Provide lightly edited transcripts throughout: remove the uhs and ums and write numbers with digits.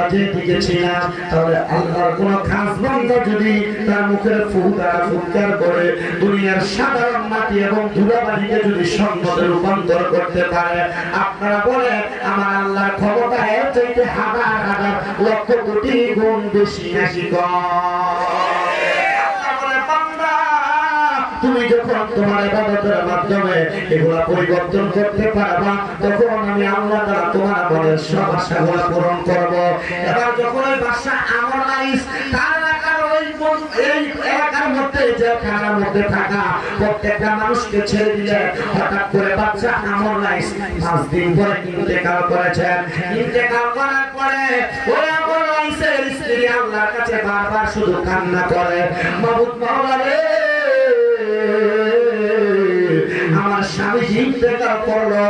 আমরা যেদিকে ছিলাম, তাহলে আল্লাহর কোন খাস বান্দা যদি তার মুখের ফুৎকার করে দুনিয়ার সাধারণ মাটি এবং ধুলাবালিকে যদি সম্পদে রূপান্তর করতে পারে, আপনারা বলে আমার আল্লাহর ক্ষমতা এর চাইতে হাজার হাজার লক্ষ কোটি গুণ বেশি নাকি তুমি যখন তোমার ইবাদতের মাধ্যমে এগুলা পরিবর্তন করতে পারবা, তখন আমি আল্লাহ তাআলা তোমার মনের সব আশাগুলো পূরণ করব। এবার যখন ওই বাদশা আমর লাইস তার এলাকার ওই এই এলাকার মধ্যে যে খানার মধ্যে থাকা প্রত্যেকটা মানুষকে ছেড়ে দিলে, হঠাৎ করে বাদশা আমর লাইস 5 দিন পরে ইন্তেকাল করেছেন। ইন্তেকাল করার পরে ওই আমর লাইসের স্ত্রী আল্লাহর কাছে বারবার শুধু কান্না করে, মাবুদ মাওলা রে, আমার স্বামী ইন্তেকাল করলো,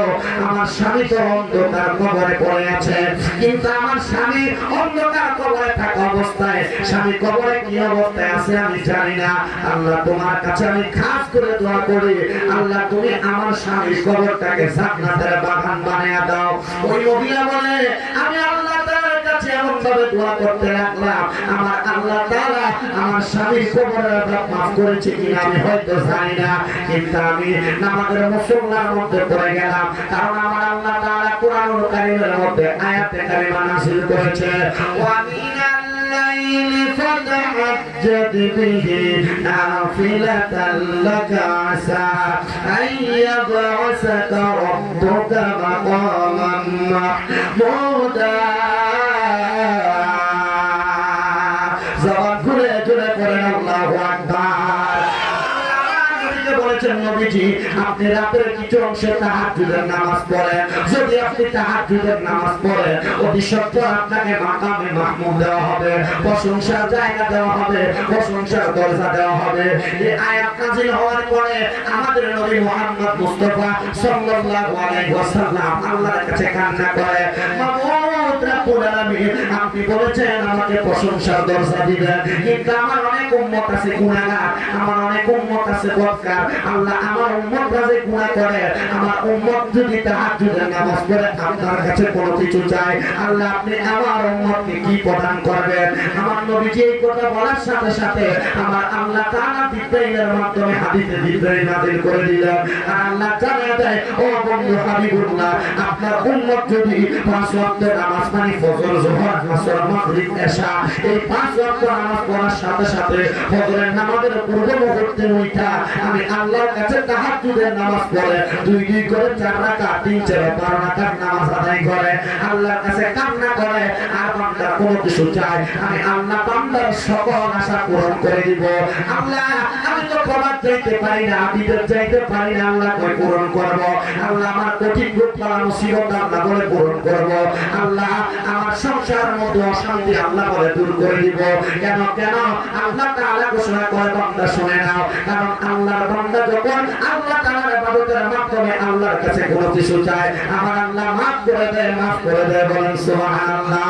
আমার স্বামী তো অন্ধকার কবরে পড়ে আছে, কিন্তু আমার স্বামী অন্ধকার কবরে থাকা অবস্থায় স্বামী কবরে কি অবস্থায় আছে আমি জানি না। আল্লাহ তোমার কাছে আমি খাস করে দোয়া করি, আল্লাহ তুমি আমার স্বামীর কবরটাকে জান্নাতের বাগান বানিয়ে দাও। ওই মহিলা বলে আমি আল্লাহ তাআলার কাছে এমন ভাবে দোয়া করতে লাগলাম, আমার আল্লাহ তাআলা আমার স্বামীর কবরের আযাব মাফ করেছে কিনা আমি হয়তো জানি না, কিন্তু আমি নামাজের মুসল্লার মধ্যে পড়ে গেলাম, কারণ আমার আল্লাহ তাআলা কুরআনুল কারীমের মধ্যে আয়াতে কারিমা নাযিল করেছে, ওয়া মিনাল লাইলি ফাতাহাজ্জাদ বিহি নাফিলাতান লাকা আসা আইয়াবআসাকা রাব্বুকা মাকামান মাহমুদা। জবান খুলে জোরে পড়েন আল্লাহু আকবার। বলেছেন নবীজি আপনি রাতের কিছু অংশে তাহাজ্জুদের নামাজ পড়েন, যদি আপনি তাহাজ্জুদের নামাজ পড়েন অতি সত্বর আপনাকে মাকামে মাহমুদ দেওয়া হবে, প্রশংসার জায়গা দেওয়া হবে, প্রশংসার দরজা দেওয়া হবে। এই আয়াত নাযিল হওয়ার পরে আমাদের নবী মুহাম্মদ মুস্তাফা সাল্লাল্লাহু আলাইহি ওয়াসাল্লাম আল্লাহর কাছে কান্না করে, মাবুদ রব্বুল আলামিন আপনি বলেছেন আমাকে প্রশংসার দরজা দিবেন, কিন্তু আমার অনেক উম্মত আছে গুনাহগার, আমার অনেক উম্মত আছে বদকার, আল্লাহ আমার উম্মতরা যে গুনাহ করে, আমার উম্মত যদি তাহাজ্জুদের নামাজ পড়ে আপনার কাছে কোনো কিছু চায়, আল্লাহ আপনি আমার উম্মতকে কি প্রদান করবেন? আমার নবীজি এই কথা বলার সাথে সাথে আমার আল্লাহ তাআলা জিবরাইলের মাধ্যমে হাদিসে জিবরাইল নাযিল করে দিলেন, আর আল্লাহ জানিয়ে দেয় ও বন্ধু হাবিবুল্লাহ আপনার উম্মত যদি 5 ওয়াক্ত নামাজ মানে ফজর, যোহর, আসর, মাগরিব, এশা এই 5 ওয়াক্ত নামাজ পড়ার সাথে সাথে ফজরের নামাজের পূর্ব মুহূর্তে উঠা আমি আল্লাহর কাছে তাহাজ্জুদের নামাজ পড়ে 2 করে 4 রাকাত 3 4 12 রাকাত নামাজ আদায় করে আল্লাহর কাছে কান্না করে, আর বান্দা কোনো কিছু চায় আমি আল্লাহ বান্দার সকল আশা পূরণ করে দিব। আল্লাহ আমি তো ক্ষমা চাইতে পারি না, বিপদ চাইতে পারি না, আল্লাহ কই পূরণ করব? আল্লাহ আমার কঠিন দুঃখ মুসিবত আল্লাহ বলে পূরণ করব। আল্লাহ আমার সংসারের মধ্যে অশান্তি আল্লাহ বলে দূর করে দিব। কেন কেন আল্লাহ তাআলা ঘোষণা করে বান্দা শুনে নাও, কারণ আল্লাহর বান্দা যখন আল্লাহ তাআলার ইবাদতের মাধ্যমে আল্লাহর কাছে কোনো কিছু চায় আমার আল্লাহ মাফ করে দেয়, মাফ করে দেয়, বলেন সুবহানাল্লাহ।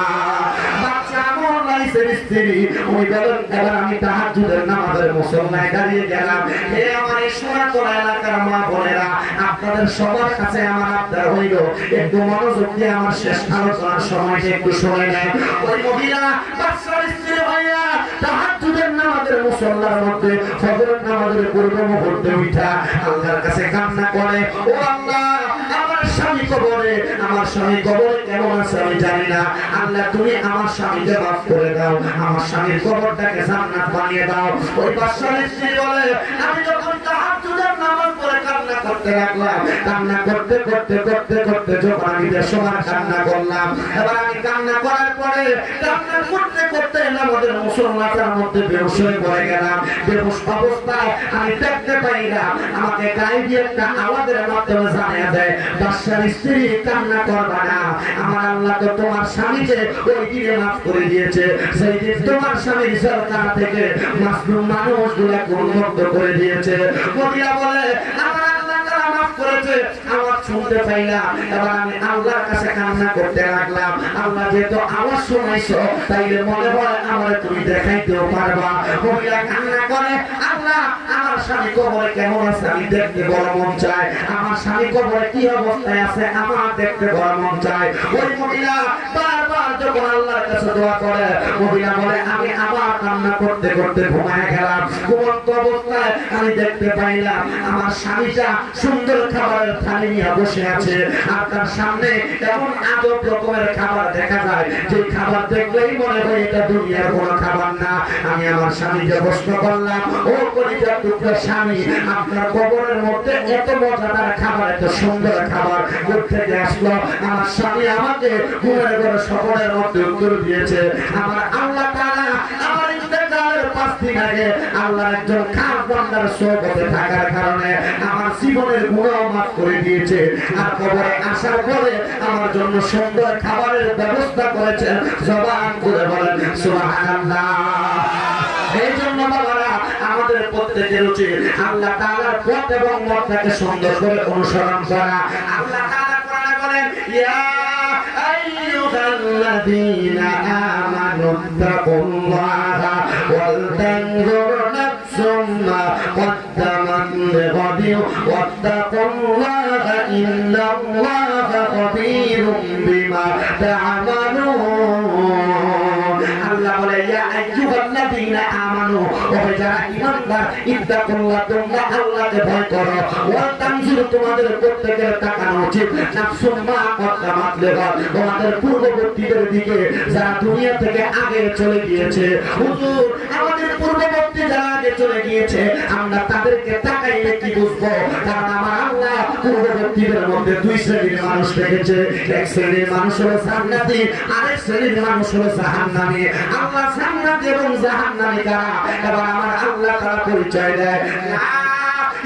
বাচ্চা আমর লাইসের স্ত্রী ওই বলেন এবার আমি তাহাজ্জুদের নামাজের মুসল্লায় দাঁড়িয়ে গেলাম। হে আমার এই সোনাতলা এলাকার মা বোনেরা, আপনাদের সবার কাছে আমার আবদার হইল একটু মনোযোগ দিয়ে আমার শেষ আলোচনার সময়টা একটু শুনে নেন। ওই মহিলা বাচ্চার স্ত্রী ভাইয়া তাহাজ্জুদের নামাজের মুসল্লার মধ্যে ফজরের নামাজের পূর্ব মুহূর্তে উঠা আল্লাহর কাছে কান্না করে, ও আল্লাহ আমার স্বামী কবরে, আমার স্বামী কবরে কেমন আছে আমি জানি না, আল্লাহ তুমি আমার স্বামীকে মাফ করে দাও, আমার স্বামীর কবরটাকে জান্নাত বানিয়ে দাও। ওই বাদশার স্ত্রী বলে আমি যখন তাহাজ্জুদের নামাজ পড়ে কান্না করতে লাগলাম, কান্না করতে করতে করতে করতে যখন আমি বেসমার কান্না করলাম, এবার আমি কান্না করার পরে কান্না করতে করতে নামাজের মুসল্লাটার মধ্যে বেহুশ হয়ে পড়ে গেলাম। বেহুশ অবস্থায় আমি দেখতে পাই না, আমাকে গায়ে দিয়ে একটা আওয়াজের মাধ্যমে জানিয়ে দেয় বাদশার স্ত্রী কান্না করবা না, আমার আল্লাহ তো তোমার স্বামীকে ওই দিনে মাফ করে দিয়েছে, সেই দিন তোমার স্বামীর সরকার থেকে মাসলুম মানুষগুলোকে উন্মুক্ত করে দিয়েছে। মহিলা বলে আমার আল্লাহ তাআলা মাফ করেছে, আওয়াজ শুনতে পাইলাম, এবার আমি আল্লাহর কাছে কান্না করতে লাগলাম, আল্লাহ যেহেতু আওয়াজ শুনাইছো তাইলে মনে হয় আমারে তুমি দেখাইতেও পারবা। মহিলা কান্না করে আল্লাহ আল্লাহ আমার স্বামী কবরে কেমন আছে আমি দেখতে বড় মন চায়, আমার স্বামী কবরে কি অবস্থায় আছে আমার দেখতে বড় মন চায়। ওই মহিলা বারবার যখন আল্লাহর কাছে দোয়া করে, মহিলা বলে আমি আবার কান্না করতে করতে ঘুমায় গেলাম, ঘুমন্ত অবস্থায় আমি দেখতে পাইলাম আমার স্বামীটা সুন্দর খাবারের থালি নিয়ে বসে আছে, আর তার সামনে এমন আজব রকমের খাবার দেখা যায় যে খাবার দেখলেই মনে হয় এটা দুনিয়ার কোনো খাবার না। আমি আমার স্বামীকে প্রশ্ন করলাম, ও কলিজার টুকরা স্বামী, আপনার কবরের মধ্যে এত মজাদার খাবার, এত সুন্দর খাবার কোথা থেকে আসলো? আমার স্বামী আমাকে ঘুমের ঘরে স্বপ্নের মধ্যে উত্তর দিয়েছে, আমার আল্লাহ তাআলা আমার ইন্তেকালের 5 দিন আগে আল্লাহর একজন খাস বান্দার সোহবতে থাকার কারণে আমার জীবনের গুনাহ মাফ করে দিয়েছে, আর কবরে আসার পরে আমার জন্য সুন্দর খাবারের ব্যবস্থা করেছেন। জবান করে বলেন সুবহানাল্লাহ। এই জন্য বাবারা আমাদের প্রত্যেকের উচিত আল্লাহ তাআলার পথ এবং মতটাকে সুন্দর করে অনুসরণ করা। আল্লাহ তাআলা কোরআনে বলেন, ইয়া আইয়ুহাল্লাযীনা আমানু তাকুল্লাহা ওয়াল তানজুর নাফসুম মা কদ্দামাত লিগাদিন ওয়াত্তাকুল্লাহা ইন্নাল্লাহা খাবীরুম বিমা তা'মালুন। আল্লাহ বলে, ইয়া আইয়ুহাল্লাযীনা আমানু, ও যারা ঈমানদার, ইত্তাকুল্লাহ, তোমরা আল্লাহকে ভয় করো, ওয়া তানজুর, তোমাদের প্রত্যেকের তাকানো উচিত, নাফসুম মা কদ্দামাত লিগাদ, তোমাদের পূর্ববর্তীদের দিকে যারা দুনিয়া থেকে আগে চলে গিয়েছে। হুজুর, আমাদের পূর্ববর্তী যারা আগে চলে গিয়েছে আমরা তাদেরকে তাকাইলে কি বুঝবো? কারণ আমার আল্লাহ পূর্ববর্তীদের মধ্যে 2 শ্রেণীর মানুষ রেখেছে, এক শ্রেণীর মানুষ হলো জান্নাতি, আরেক শ্রেণীর মানুষ হলো জাহান্নামী। আল্লাহ জান্নাতি এবং জাহান্নামী কারা? এবার আমার আল্লাহ তারা পরিচয় দেয়,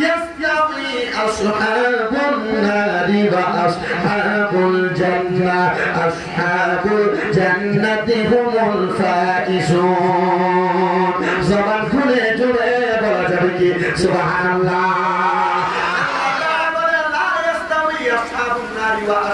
يستوي أصحاب النار وأصحاب الجنة أصحاب الجنة هم الفائزون। زبان খুলে জুড়ে বলা যাবে কি সুবহানাল্লাহ।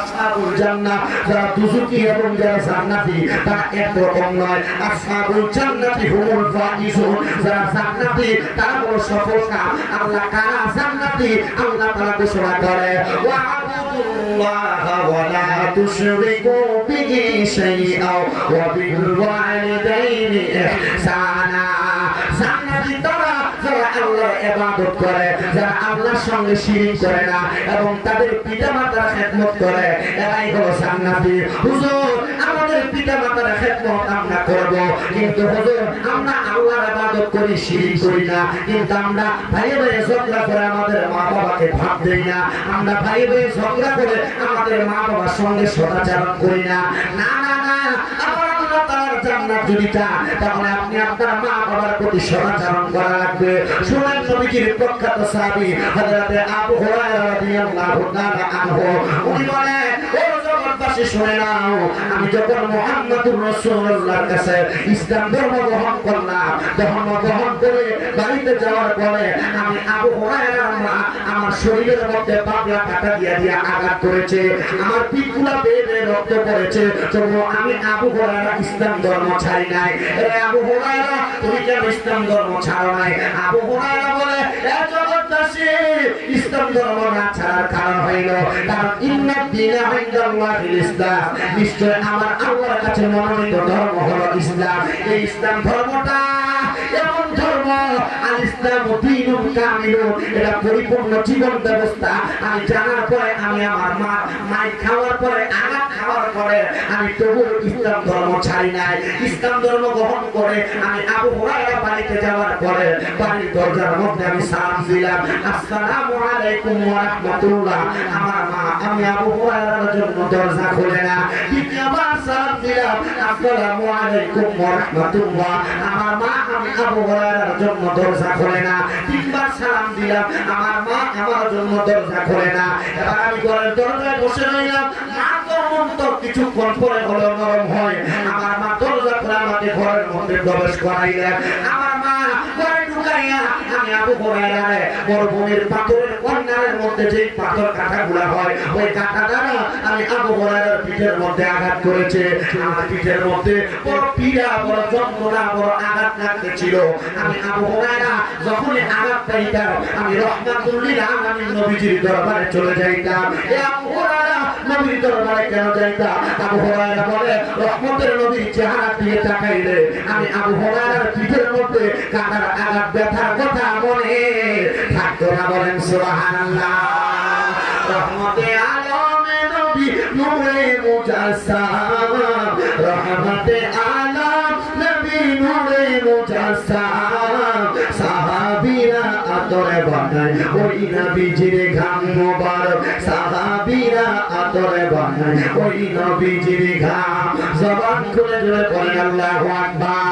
আসহাবুল জান্নাহ, যারা দুজকি এবং যারা জান্নাতি তারা এক রকম নয়। আসহাবুল জান্নাতি হুমুল ফাইজুন, যারা জান্নাতি তারা বড় সফলকাম। আল্লাহ কারা জান্নাতি আল্লাহ তাআলা ঘোষণা করে, ওয়া আবুদুল্লাহ ওয়া লা তুশরিকু বিহি শাইআ ওয়া বিল ওয়ালিদাইনি ইহসানা। জান্নাতি তারা যারা আল্লাহর ইবাদত করে, যারা আল্লাহর সঙ্গে শিরক করে না এবং তাদের পিতামাতার খেদমত করে, এরাই হলো জান্নাতি। হুজুর, আমাদের পিতামাতার খেদমত আমরা করব, কিন্তু হুজুর আমরা আল্লাহর ইবাদত করি, শিরক করি না, কিন্তু আমরা ভাইয়ে ভাইয়ে ঝগড়া করে আমাদের মা বাবাকে ভাত দেই না, আমরা ভাইয়ে ভাইয়ে ঝগড়া করে আমাদের মা বাবার সঙ্গে সদাচরণ করি না। না না না, আবার আল্লাহ তাআলার জান্নাত যদি চান তাহলে আপনি আপনার মা বাবার প্রতি সদাচরণ করা লাগবে। শুনেন, নবীজির প্রখ্যাত সাহাবী হযরত আবু হুরায়রা রাদিয়াল্লাহু তাআলা আনহু উনি বলেন, ও জগৎবাসী শুনে নাও, আমি যখন মুহাম্মদুর রাসূলুল্লাহর কাছে ইসলাম ধর্ম গ্রহণ করলাম, ধর্ম গ্রহণ করে বাড়িতে যাওয়ার পরে আমি আবু হুরায়রা আমার শরীরের মধ্যে পাগলা কাটা দিয়া দিয়া আঘাত করেছে, আমার পিঠগুলা বেয়ে বেয়ে রক্ত পড়েছে, তবুও আমি আবু হুরায়রা ইসলাম ধর্ম ছাড়ি নাই। আবু হুরায়রা, তুমি কেন ইসলাম ধর্ম ছাড়ো নাই? আবু হুরায়রা বলে, এ জগৎবাসী, ইসলাম ধর্ম না ছাড়ার কারণ হইল কারণ ইন্নাদ দীনা ইনদাল্লাহিল ইসলাম, নিশ্চয় আমার আল্লাহর কাছে মনোনীত ধর্ম হলো ইসলাম। এই ইসলাম ধর্মটা এমন ধর্ম, আল ইসলামু দীনুন কামিলুন, এটা পরিপূর্ণ জীবন ব্যবস্থা। আমি জানার পরে, আমি আমার মাই খাওয়ার পরে, আঘাত খাওয়ার পরে আমি তবু ইসলাম ধর্ম ছাড়ি নাই। ইসলাম ধর্ম গ্রহণ করে আমি আবু হুরায়রা বাড়িতে যাওয়ার পরে বাড়ির দরজার মধ্যে আমি সালাম দিলাম, আসসালামু আলাইকুম ওয়া রাহমাতুল্লাহ। আমার মা, আমি আবু হুরায়রার জন্য দরজা খুলে না, দ্বিতীয়বার সালাম দিলাম, আসসালামু আলাইকুম ওয়া রাহমাতুল্লাহ। আমার মা, আমি আবু হুরায়রার জন্য দরজা খুলে না, তিনবার সালাম দিলাম, আমার মা আমার জন্য দরজা খুলে না। এবার আমি ঘরের দরজায় বসে রইলাম, মা তো মন তো কিছুক্ষণ পরে হলো নরম হয়, আমার মা দরজা খুলে আমাকে ঘরের মধ্যে প্রবেশ করাইলেন। আমার মা ঘরে ঢুকাই যাইয়া আমি আবু হুরায়রা মরুভূমির পাথরের কর্নারের মধ্যে যে পাথর কাঁটাগুলা হয় ওই কাঁটা দ্বারা আমি আবু হুরায়রার পিঠের মধ্যে আঘাত করেছে। আমার পিঠের মধ্যে বড় পীড়া, বড় যন্ত্রণা, বড় আঘাত লাগতেছিল। আমি আবু হুরায়রা যখনই আঘাত পাইতাম আমি রহমাতুল লিল আলামিন নবীজির দরবারে চলে যাইতাম। এ আবু হুরায়রা নবীর দরবারে কেন যাইতাম? আবু হুরায়রা বলে রহমতের নবীর চেহারা দিয়ে তাকাইলে আমি আবু হুরায়রার পিঠের মধ্যে কাঁটার আঘাত ব্যথার কথা মনে থাকতো না। বলেন সুবহানাল্লাহ। রহমতে আলমে নবী নূরে মুজাসসাম, রহমতে আলম নবী নূরে মুজাসসাম, সাহাবীরা আতরে বানায় ওই নবীজির ঘাম মোবারক, সাহাবীরা আতরে বানায় ওই নবীজির ঘাম। জবান খুলে জোরে বলেন আল্লাহু আকবার।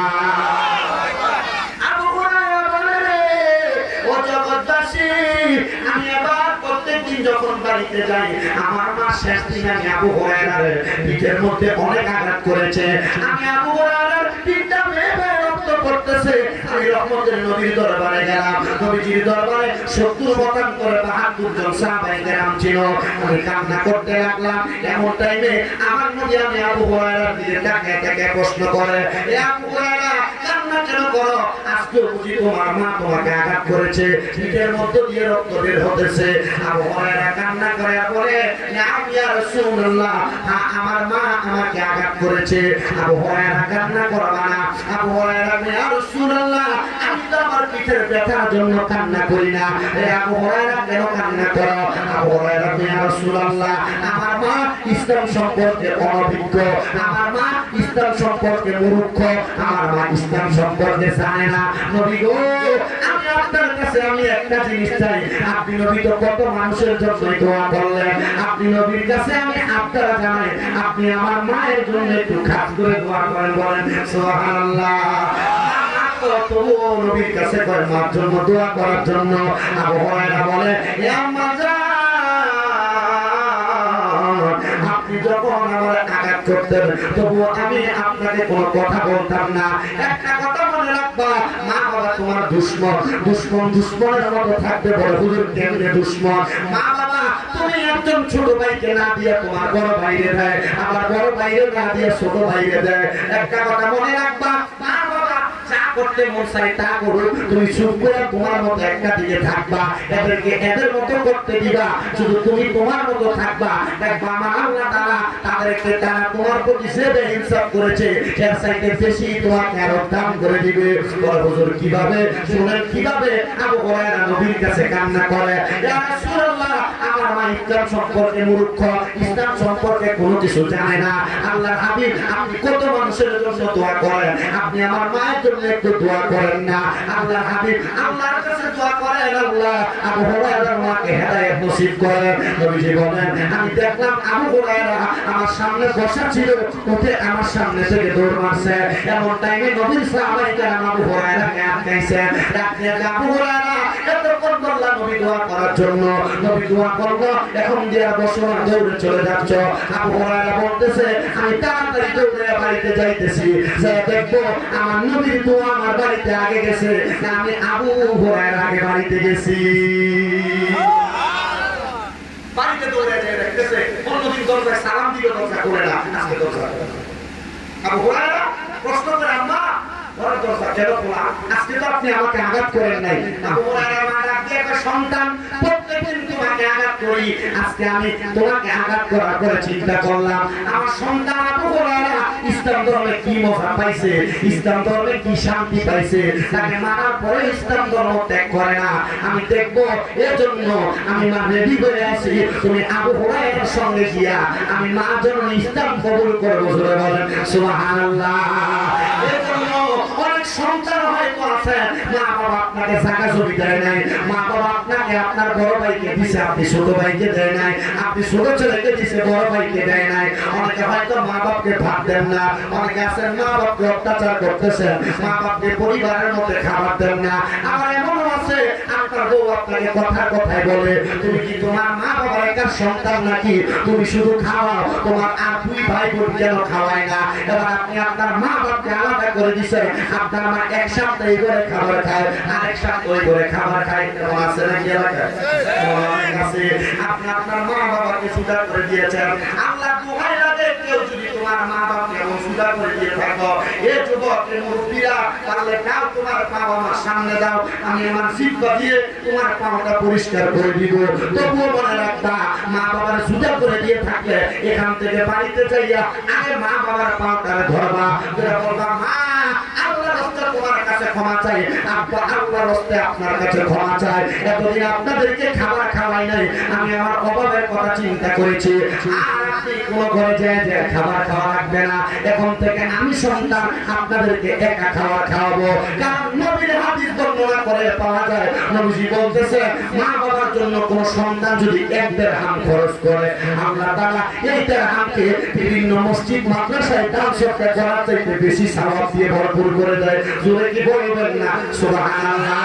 আমি আবার প্রত্যেকদিন যখন বাড়িতে যাই আমার মা শেষ দিন আমি আবু হুরায়রার পিঠের মধ্যে অনেক আঘাত করেছে। আমি আবু হুরায়রার পিঠটা ভেবে রক্ত পড়তেছে। আমি রহমতের নবীর দরবারে গেলাম। নবীজির দরবারে 70 করে 72 জন সাহাবায়ে কেরাম ছিল। আমি কান্না করতে লাগলাম। এমন টাইমে আমার নবী আমি আবু হুরায়রার দিকে তাকিয়ে প্রশ্ন করে, এ আবু হুরায়রা কান্না কেন করো? আজকে বুঝি তোমার মা তোমাকে আঘাত করেছে, পিঠের মধ্যে দিয়ে রক্ত বের হতেছে। আবু হুরায়রা কান্না করে বলে, নাম ইয়া রাসূলুল্লাহ, হ্যাঁ আমার মা আমাকে আঘাত করেছে। আবু হুরায়রা কান্না করবা না। আবু হুরায়রা, ইয়া রাসূলুল্লাহ আমি তো আমার পিঠের ব্যথার জন্য কান্না করি না। এ আবু হুরায়রা কেন কান্না করো? আবু হুরায়রা, ইয়া রাসূলুল্লাহ আমার মা ইসলাম সম্পর্কে অনভিজ্ঞ, আমার মা ইসলাম সম্পর্কে মূর্খ, আমার মা ইসলাম সম্পর্কে জানে না। নবী গো আমি আপনার কাছে আমি একটা জিনিস চাই। আপনি নবী তো কত মানুষের জন্য দোয়া করলেন, আপনি নবীর কাছে আমি আপনারা জানেন আপনি আমার মায়ের জন্য একটু খাস করে দোয়া করেন। বলেন সুবহানাল্লাহ। তবুও নবীর কাছে কয় মার জন্য দোয়া করার জন্য। আবু হুরায়রা বলে, এ আম্মা জান আপনি যখন আমার আঘাত করতেন তবুও আমি আপনাকে কোনো কথা বলতাম না। একটা কথা মনে রাখবা, মা বাবা তোমার দুশ্মন, দুশ্মন দুশ্মনের মতো থাকবে। বড় হুজুর কেমনে দুশ্মন? মা বাবা তুমি একজন ছোট ভাইকে না দিয়ে তোমার বড় ভাইরে দেয়, আবার বড় ভাইরে না দিয়ে ছোট ভাইরে দেয়। একটা কথা মনে রাখবা, মা বাবা যা করতে মন চাই তা করো, তুমি চুপ করে তোমার মতো একটা দিকে থাকবা, এদেরকে এদের মতো করতে দিবা, শুধু তুমি তোমার মতো থাকবা। দেখবা আমার আল্লাহ তাআলা তাদেরকে তারা তোমার প্রতি যে ইনসাফ করেছে এর চাইতে বেশি তোমাকে আরো দান করে দিবে। বড় হুজুর কিভাবে? শুনেন কিভাবে আবু হুরায়রা নবীর কাছে কান্না করে, ইয়া রাসূলুল্লাহ আমার মা ইসলাম সম্পর্কে মূর্খ, ইসলাম সম্পর্কে কোনো কিছু জানে না। আল্লাহর হাবিব আপনি কত মানুষের জন্য দোয়া করেন, আপনি আমার মায়ের জন্য একটু দোয়া করেন না? আল্লাহর হাবিব আল্লাহর কাছে দোয়া করেন, আল্লাহ আবু হুরায়রার মাকে হেদায়েত নসিব করেন। নবীজি বলেন আমি দেখলাম আবু হুরায়রা আমার সামনে বসা ছিল, উঠে আমার সামনে থেকে দৌড় মারছে। এমন টাইমে নবীর সাহাবায়ে কেরাম আবু হুরায়রাকে আটকাইছে। ডাকলেন আবু হুরায়রা এতক্ষণ বললাম নবী দোয়া করার জন্য, নবী দোয়া করলো, এখন যে বসো না দৌড়ে চলে যাচ্ছ। আবু হুরায়রা বলতেছে আমি তাড়াতাড়ি দৌড়ে বাড়িতে যাইতেছি, যা দেখবো আমার নবীর দোয়া আমার বাড়িতে আগে গেছে না আমি আবু হুরায়রা আগে বাড়িতে গেছি। বাড়িতে দৌড়ে যায় দেখতেছে অন্যদিন দরজায় সালাম দিলে দরজা খুলে না, আজকে দরজা আবু হুরায়রা প্রশ্ন করে, আম্মা ঘরের দরজা কেন খোলা? আজকে তো আপনি আমাকে আঘাত করেন নাই। আবু হুরায়রা মা ডাক দিয়ে কয়, সন্তান প্রত্যেকদিন তোমাকে আঘাত করি, আজকে আমি তোমাকে আঘাত করার পরে চিন্তা করলাম আমার সন্তান আবু হুরায়রা ইসলাম ধর্মে কি মজা পাইছে, ইসলাম ধর্মে কি শান্তি পাইছে, তাকে মারার পরে ইসলাম ধর্ম ত্যাগ করে না। আমি দেখবো এজন্য আমি মা রেডি হয়ে আছি, তুমি আবু হুরায়রার সঙ্গে গিয়া আমি মার জন্য ইসলাম কবুল করবো। জোরে বলেন সুবহানাল্লাহ। এজন্য অনেক সন্তান হয়তো আছে মা বাবা আপনাকে জায়গা জমি দেয় নাই, মা বাবা আপনাকে আপনার বড় ভাইকে দিছে, আপনি ছোট ভাইকে দেয় নাই, আপনি ছোট ছেলেকে দিছে, বড় ভাইকে দেয় নাই। অনেকে হয়তো মা বাপকে ভাত দেন না, অনেকে আছেন মা বাপকে অত্যাচার করতেছেন, মা বাপকে পরিবারের মধ্যে খাবার দেন না। আবার এমনও আছে আছে আপনার বউ আপনাকে কথা কথায় বলে তুমি কি তোমার মা বাবার একার সন্তান নাকি তুমি শুধু খাওয়াও তোমার আর দুই ভাই বোন কেন খাওয়ায় না এবার আপনি আপনার মা বাবাকে আলাদা করে দিচ্ছেন আপনার মা এক সপ্তাহ এই করে খাবার খায় আর এক সপ্তাহ ওই করে খাবার খায় কেমন আছে নাকি এলাকায় আছে আপনি আপনার মা বাবাকে সুদা করে দিয়েছেন আল্লাহ দোহাই লাগে কেউ যদি তোমার মা বাবাকে এমন সুদা করে দিয়ে থাকো এ যুবক এ মুরব্বীরা পারলে কাউ তোমার পা আমার সামনে দাও আমি আমার সিদ্ধা দিয়ে তোমার পাটা পরিষ্কার করে দিব তবুও মনে রাখবা মা বাবার সুদা করে দিয়ে থাকলে এখান থেকে বাড়িতে যাইয়া আগে মা বাবার পাটা ধরবা বলবা মা আল্লাহর রাস্তায় তোমার কাছে ক্ষমা চাই আব্বা আল্লাহর রাস্তায় আপনার কাছে ক্ষমা চাই এতদিন আপনাদেরকে খাবার খাওয়াই নাই আমি আমার অভাবের কথা চিন্তা করেছি আর আপনি কোনো ঘরে যে খাবার খাওয়া লাগবে না এখন থেকে আমি সন্তান আপনাদেরকে একা খাবার খাওয়াবো কারণ নবীর হাদিস বর্ণনা করে পাওয়া যায় নবীজি বলতেছে মা বাবার জন্য কোন সন্তান যদি 1 দিরহাম খরচ করে আল্লাহ তাআলা এই দিরহামকে বিভিন্ন মসজিদ মাদ্রাসায় দান সদকা করার চাইতে বেশি সওয়াব দিয়ে ভরপুর করে দেয় জোরে কি বলবেন না সুবহানাল্লাহ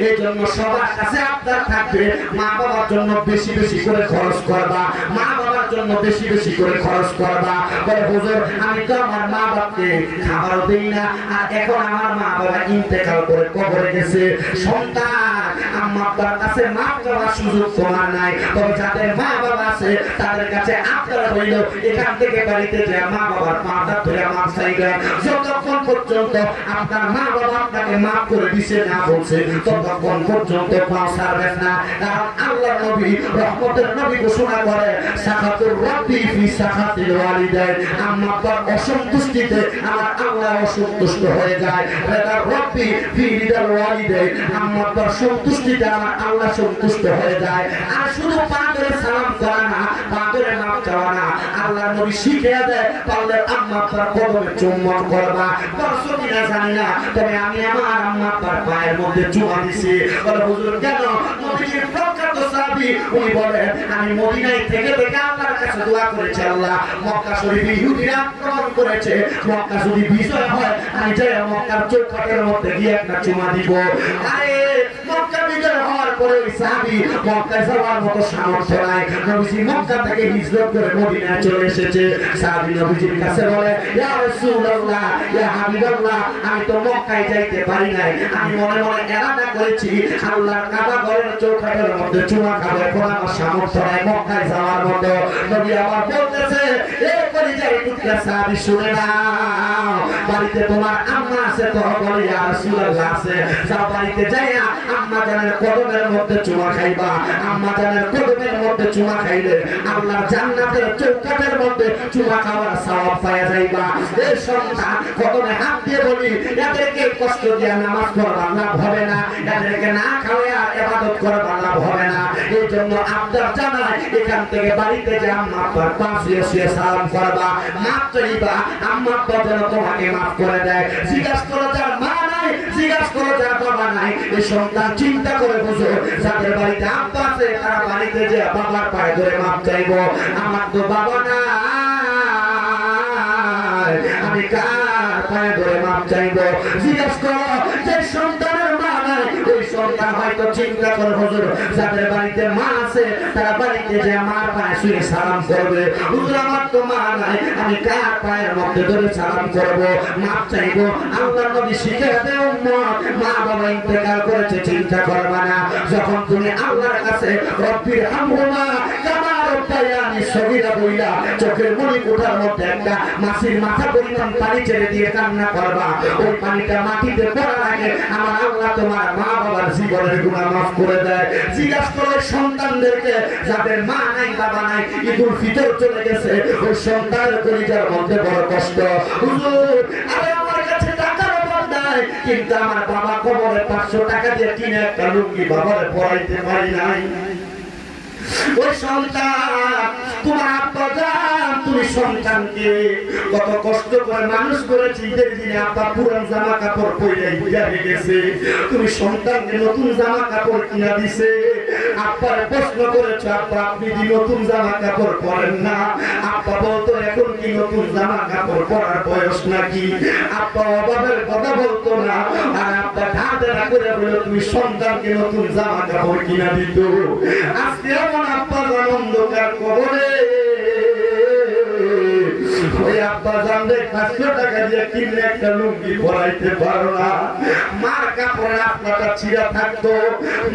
এই জন্য সবার কাছে আবদার থাকবে মা বাবার জন্য বেশি বেশি করে খরচ করবা মা বাবার জন্য বেশি বেশি করে খরচ করবা বলে হুজুর আমি তো আমার মা বাবাকে খাবার দেই না আর এখন আমার মা বাবা ইন্তেকাল করে কবরে গেছে সন্তান আম্মা আব্বার কাছে মাপ চাওয়ার সুযোগ তোমার নাই তবে যাদের মা বাবা আছে তাদের কাছে আবদার হইল এখান থেকে বাড়িতে যে মা বাবার পাটা ধরে মাপ চাইবেন যতক্ষণ পর্যন্ত আপনার মা বাবা আপনাকে মাপ করে দিছে না বলছে ততক্ষণ পর্যন্ত পাও ছাড়বেন না কারণ আল্লাহর নবী রহমতের নবী ঘোষণা করে সাখাতুর রাব্বি ফি সাখাতিল ওয়ালিদাইন আম্মা আব্বার অসন্তুষ্টিতে আমার আল্লাহ অসন্তুষ্ট হয়ে যায় রিদার রাব্বি ফি রিদাল ওয়ালিদাইন আম্মা আব্বার সন্তুষ্টিতে আমার আল্লাহ সন্তুষ্ট হয়ে যায় আর শুধু পা ধরে সালাম করা না পা ধরে মাপ চাওয়া না আল্লাহর নবী শিখিয়ে দেয় পারলে আম্মা আব্বার কদমে চুম্বন করবা করছো কিনা জানি না তবে আমি আমার আম্মা আব্বার পায়ের মধ্যে চুমা দিছি বলে হুজুর কেন নবীজির প্রখ্যাত সাহাবী উনি বলেন আমি মদিনায় থেকে থেকে আল্লাহর কাছে দোয়া করেছি আল্লাহ মক্কা শরীফে ইহুদিরা আক্রমণ করেছে মক্কা যদি বিজয় হয় আমি যাই মক্কার চৌকাঠের মধ্যে গিয়ে একটা চুমা দিব আরে মক্কা বিজয় হওয়ার পরে ওই সাহাবী মক্কায় যাওয়ার মতো সামর্থ্য নাই নবীজি মক্কা থেকে হিজরত করে মদিনায় চলে এসেছে সাহাবী নবীজির কাছে বলে ইয়া রাসূলুল্লাহ ইয়া হাবিবাল্লাহ আমি তো মক্কায় যাইতে পারি নাই আমি মনে মনে এরাদা করেছি আল্লাহর কাবা ঘরের চৌকাঠের মধ্যে চুমা খাবো এখন আমার সামর্থ্য নাই মক্কায় যাওয়ার মতো নবী আমার বলতেছে এ পরিচয় টুকরা সাহাবী শুনে নাও বাড়িতে তোমার আম্মা আছে তো বলে ইয়া রাসূলুল্লাহ আছে যাও বাড়িতে যাইয়া আম্মা জানের কদমের মধ্যে চুমা খাইবা আম্মা জানের কদমের মধ্যে চুমা খাইলে আল্লাহর জান্নাতের চৌকাঠের মধ্যে চুমা খাওয়ার সওয়াব পাওয়া যাইবা এই সন্তান কদমে হাত দিয়ে বলি এদেরকে কষ্ট দিয়ে নামাজ পড়বা লাভ হবে না এদেরকে না খাওয়া ইবাদত করবা লাভ হবে না এই জন্য আবদার জানাই এখান থেকে বাড়িতে যে আম্মা আব্বার পাশে শুয়ে সালাম করবা মাপ চাইবা আম্মা আব্বা যেন তোমাকে মাফ করে দেয় জিজ্ঞাসা করো যার মা নাই জিজ্ঞাসা করো যার বাবা নাই এই সন্তান চিন্তা করে বুঝো যাদের বাড়িতে আব্বা আছে তারা বাড়িতে যে বাবার পায়ে ধরে মাপ চাইবো আমার তো বাবা নাই আমি কার পায়ে ধরে মাপ চাইবো জিজ্ঞাসা করো যে সন্তানের মা নাই ওই সন্তান হয়তো চিন্তা করে হুজুর যাদের বাড়িতে মা আছে তারা বাড়িতে যে মার পায়ে শুয়ে সালাম করবে হুজুর আমার তো মা নাই আমি কার পায়ের মধ্যে ধরে সালাম করবো মাপ চাইবো আল্লাহর নবী শিখিয়ে দেয় উম্মত মা বাবা ইন্তেকাল করেছে চিন্তা করবা না যখন তুমি আল্লাহর কাছে রব্বির হামহুমা কামা রব্বায়ানি সগীরা বইলা চোখের মনি কোঠার মধ্যে একটা মাছির মাথা পরিমাণ পানি ছেড়ে দিয়ে কান্না করবা ওই পানিটা মাটিতে পড়ার আগে আমার আল্লাহ তোমার মা বাবার জীবনের গুনাহ মাফ করে দেয় জিজ্ঞাসা করে সন্তানদেরকে যাদের মা নাই বাবা নাই ঈদুল ফিতর চলে গেছে ওই সন্তানের কলিজার মধ্যে বড় কষ্ট হুজুর আরে আমার কাছে টাকার অভাব নাই কিন্তু আমার বাবা কবরে 500 টাকা দিয়ে কিনে একটা লুঙ্গি বাবারে পরাইতে পারি নাই ওই সন্তান তোমার আব্বা জান তুমি সন্তানকে কত কষ্ট করে মানুষ করেছি ঈদের দিনে আব্বা পুরান জামা কাপড় পরে বিয়া হয়ে গেছে তুমি সন্তানকে নতুন জামা কাপড় কিনা দিছে আব্বারে প্রশ্ন করেছে, আব্বা আপনি কি নতুন জামা কাপড় পরেন না? আব্বা বলতো এখন কি নতুন জামা কাপড় পরার বয়স নাকি? আব্বা অভাবের কথা বলতো না, আর আব্বা ঢাকা করে বলে তুমি সন্তানকে নতুন জামা কাপড় কিনা দিত। আজকে এমন আব্বা অন্ধকার কবরে ওই আব্বা জানলে 500 টাকা দিয়ে কিনলে একটা লুঙ্গি পরাইতে পারো না। মার কাপড়ের আপনাটা ছিঁড়া থাকতো,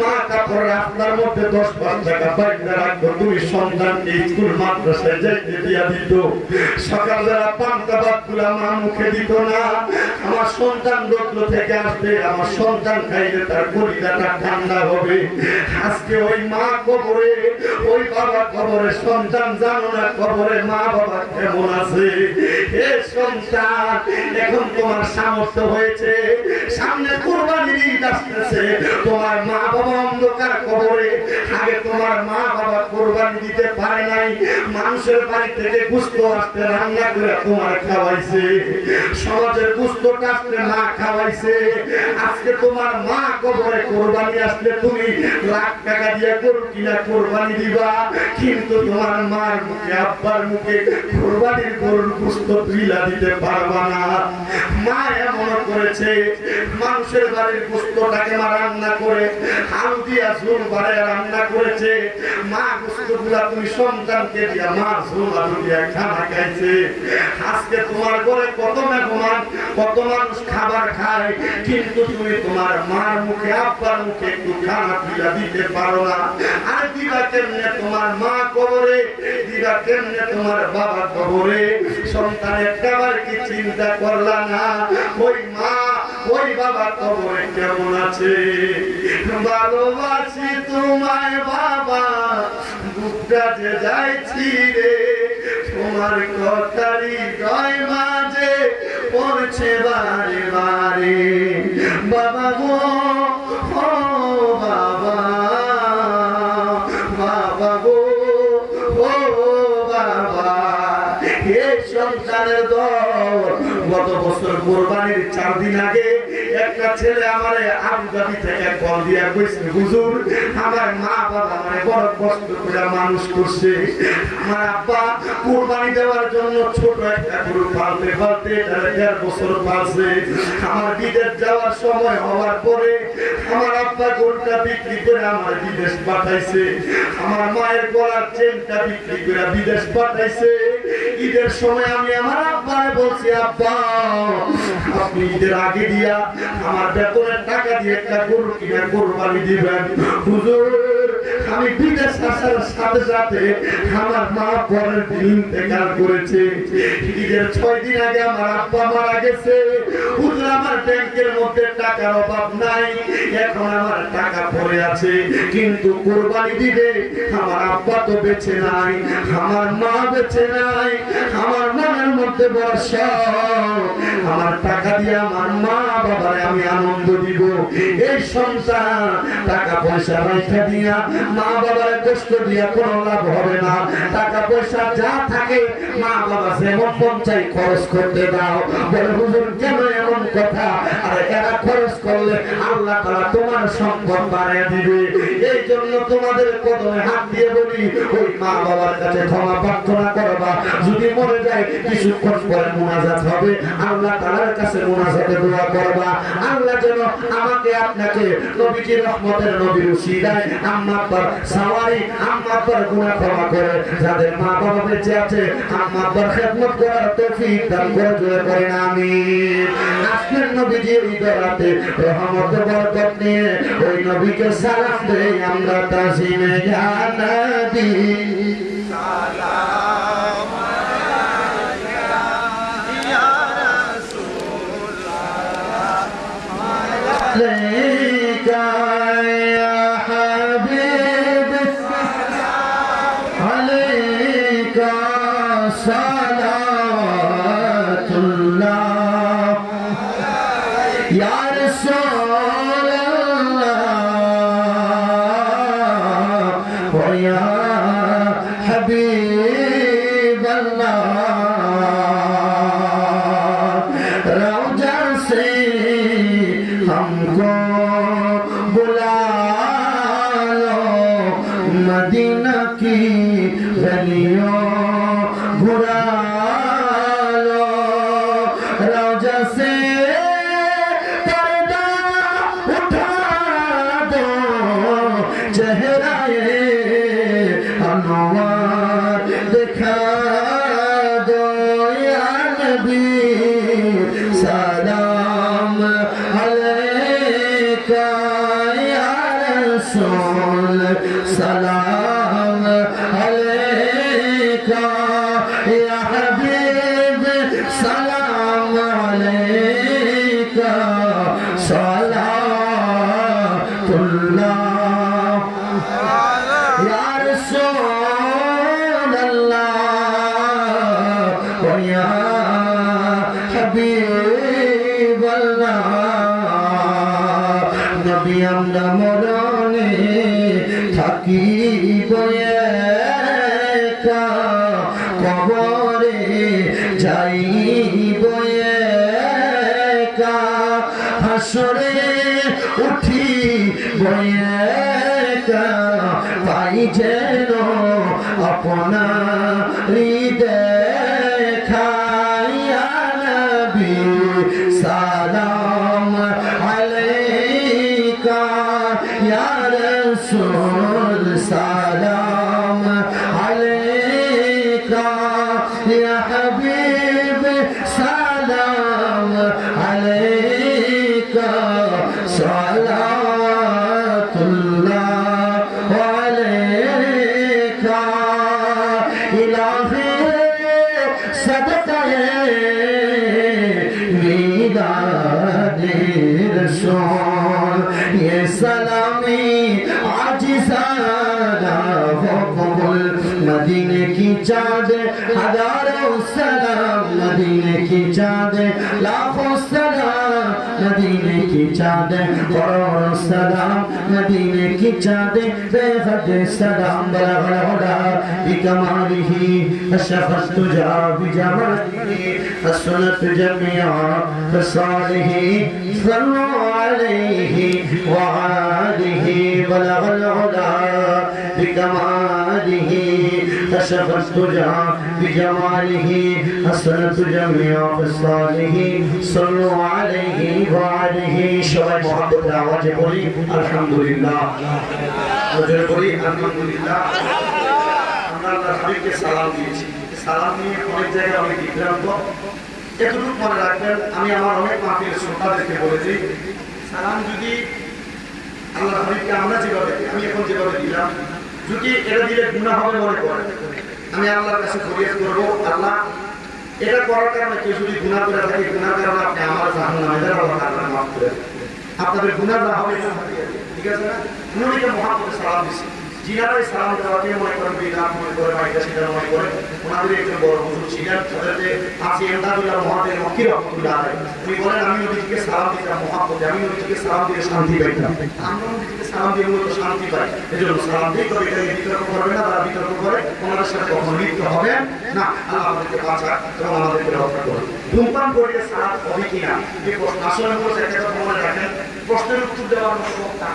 মা কাপড়ের আপনার মধ্যে 10-5 টাকা বাইরে রাখতো, তুমি সন্তানকে স্কুল মাদ্রাসায় যাইতে দিয়া দিত। সকালবেলা পান্তা ভাত গুলা মা মুখে দিত না। আমার সন্তান রোদ্র থেকে আসবে, আমার সন্তান খাইলে তার কলিজাটা ঠান্ডা হবে। আজকে ওই মা কবরে, ওই বাবা কবরে, সন্তান জানো না কবরে মা বাবা কেমন আছে। এ সন্তান, এখন তোমার সামর্থ্য হয়েছে, সামনে কুরবানির ঈদ আসতেছে, তোমার মা বাবা অন্ধকার কবরে। আগে তোমার মা বাবা কুরবানি দিতে পারে নাই, মানুষের বাড়ি থেকে গোশত আসতে রান্না করে তোমার খাওয়াইছে, সমাজের গোশতটা আসতে মা খাওয়াইছে। আজকে তোমার মা কবরে কুরবানি আসলে তুমি লাখ টাকা দিয়ে গরু কিনা কুরবানি দিবা, কিন্তু তোমার মার মুখে আব্বার মুখে কুরবানির গরুর গোশত তুইলা দিতে পারবা না। মা এমন করেছে, মানুষের বাড়ির গোশতটাকে মা রান্না করে আলু দিয়া ঝোল বাড়ায় রান্না করেছে। মা গোশতগুলা তুমি সন্তানকে দিয়া মা ঝোল আলু দিয়া খানা খাইছে। আজকে তোমার ঘরে কত মেহমান, কত মানুষ খাবার খায়, কিন্তু তুমি তোমার মার মুখে আব্বার মুখে একটু খানা তুইলা দিতে পারো না। আর দিবা কেমনে তোমার মা কবরে, দিবা কেমনে তোমার বাবা কবরে? সন্তানের খাবার কি চিন্তা করলা না? ওই মা ওই বাবা কবরে কেমন আছে? ভালোবাসি তোমায় বাবা, বুকটা যে যাইছি রে, তোমার কথারি হৃদয় মাঝে পড়ছে বারে বারে। বাবা গো, ও বাবা, বাবা গো, ও বাবা। এই সন্তানের দল গত বছর কোরবানির 4 দিন আগে একটা ছেলে আমারে আবুধাবি থেকে কল দিয়া কইছে, হুজুর আমার মা বাবা আমারে বড় কষ্ট করে মানুষ করছে, আমার আব্বা কোরবানি দেওয়ার জন্য ছোট একটা গরু পালতে পালতে 1.5 বছর পালছে। আমার বিদেশ যাওয়ার সময় হওয়ার পরে আমার আব্বা গরুটা বিক্রি করে আমার বিদেশ পাঠাইছে, আমার মায়ের গলার চেনটা বিক্রি করে বিদেশ পাঠাইছে। ঈদের সময় আমি আমার আব্বারে বলছি, আব্বা আপনি ঈদের আগে দিয়া আমার বেতনের টাকা দিয়ে একটা গরু কিনে কোরবানি দিবেন। হুজুর আমি বিদেশ আসার সাথে সাথে আমার মা পরের দিন ইন্তেকাল করেছে। ঈদের 6 দিন আগে আমার আব্বা মারা গেছে। হুজুর আমার ব্যাংকের মধ্যে টাকার অভাব নাই, এখন আমার টাকা পড়ে আছে, কিন্তু কোরবানি দিবে আমার আব্বা তো বেঁচে নাই, আমার মা বেঁচে নাই, আমার মনের মধ্যে বর্ষা, আমার টাকা দিয়ে আমার মা বাবারে আমি আনন্দ দিব। এই সন্তান টাকা পয়সা রাখা দিয়া মা বাবার কষ্ট দিয়া কোনো লাভ হবে না। টাকা পয়সা যা থাকে মা বাবা যেমন মন চাই খরচ করতে দাও। বলে হুজুর কেন এমন কথা? আর এরা খরচ করলে আল্লাহ তাআলা তোমার সম্পদ বাড়িয়ে দিবে। এই জন্য তোমাদের কদমে হাত দিয়ে বলি, ওই মা বাবার কাছে ক্ষমা প্রার্থনা করবা। যদি মরে যায় কিছুক্ষণ পরে মুনাজাত হবে, আল্লাহ তাআলার কাছে মুনাজাতে দোয়া করবা, আল্লাহ যেন আমাকে আপনাকে নবীজির রহমতের নবীর উসিলায় আম্মা আব্বার সাওয়ারি আম্মা আব্বার গুনাহ ক্ষমা করে, যাদের মা বাবা বেঁচে আছে আম্মা আব্বার খেদমত করার তৌফিক দান করে, জোরে করেন আমিন। আজকের নবীজির ঈদরাতে রহমত বরকত নিয়ে ওই নবীকে সালাম দেই আমরা, তাজিমে ইয়া নবী সালাম আলাইকা ইয়া রাসূলুল্লাহ, আলাইকা ইয়া হাবিব, আলাইকা সালাতুল্লাহ ইয়া রাসূলুল্লাহ ওয়া ইয়া হাবিবাল্লাহ। রওজা সে हमको बुला लो, সালাতুল্লাহ ইয়া রাসূলুল্লাহ ওয়া ইয়া হাবিবাল্লাহ নবী আমরা মরণে থাকিব একা কবরে যাইব একা হাসরে উঠিব একা পাই যেন আপনারি দেখা ইয়া নবী সালাম আলাইকা ইয়া রাসূল সালাম আলাইকা ইয়া হাবিব সালাম আলাইকা সালাতুল্লাহ আলাইকা ইলাহি সাদাকায়ে মিলাদে রাসূল ये सलामी आजिज़ाना हो कबूल मदीने की चाँद हजारों सलाम मदीने की चाँद लाखों सलाम मदीने की चाँद करोड़ों सलाम मदीने की चाँद बेहद सलाम बलगल हुदा बिकमालिही अशफत तुजा बिजमालिही असनत जमिया फसालिही सल्लु अलैहि وعاله بلغ العلا بكماله كشف الدجى بجماله حسنت جميع خصاله صلوا عليه وعليه সবাই মহব্বতের আওয়াজে বলি আলহামদুলিল্লাহ ওজোরে বলি আলহামদুলিল্লাহ আমরা আল্লাহর হাবিবকে সালাম দিয়েছি সালাম নিয়ে অনেক জায়গায় অনেক বিভ্রান্ত এতটুকু মনে রাখবেন আমি আমার অনেক মাহফিলের শ্রোতাদেরকে বলেছি সালাম যদি আল্লাহর হাবিবকে আমরা যেভাবে আমি এখন যেভাবে দিলাম যদি এটা দিলে গুনাহ হবে মনে করেন আমি আল্লাহর কাছে ফরিয়াদ করব আল্লাহ এটা করার কারণে কেউ যদি গুনাহ করে থাকে গুনাহের কারণে আপনি আমার জাহান্নামে দেন আল্লাহ তাআলা মাফ করে আপনাদের গুনাহ না হবে ঠিক আছে না নবীকে মুহাম্মদ সালাম দিছি জিনারাই সালাম দেওয়াকে মনে করেন বিদাত মনে করে বাইরে সেটা মনে করে ওনাদের একজন বড় হুজুর ছিলেন তাদেরকে আছে এমদাদুল্লাহ মহাদের মক্কি রহমাতুল্লাহ আলাইহি উনি বলেন আমি নবীকে সালাম দিতাম মুহাম্মদ আমি নবীকে সালাম দিয়ে শান্তি পাইতাম আমরা নবীকে সালাম দিয়ে মূলত শান্তি পাই এজন্য সালাম দিই তবে এটা বিতর্ক করবে না তারা বিতর্ক করে ওনাদের সাথে কখনো লিপ্ত হবে না আল্লাহ আমাদেরকে বাঁচাক এবং আমাদেরকে রক্ষা করুন ধূমপান করলে সালাত হবে কিনা এই প্রশ্ন আসলে বলতে একটা কথা মনে রাখেন প্রশ্নের উত্তর দেওয়ার মতো বক্তা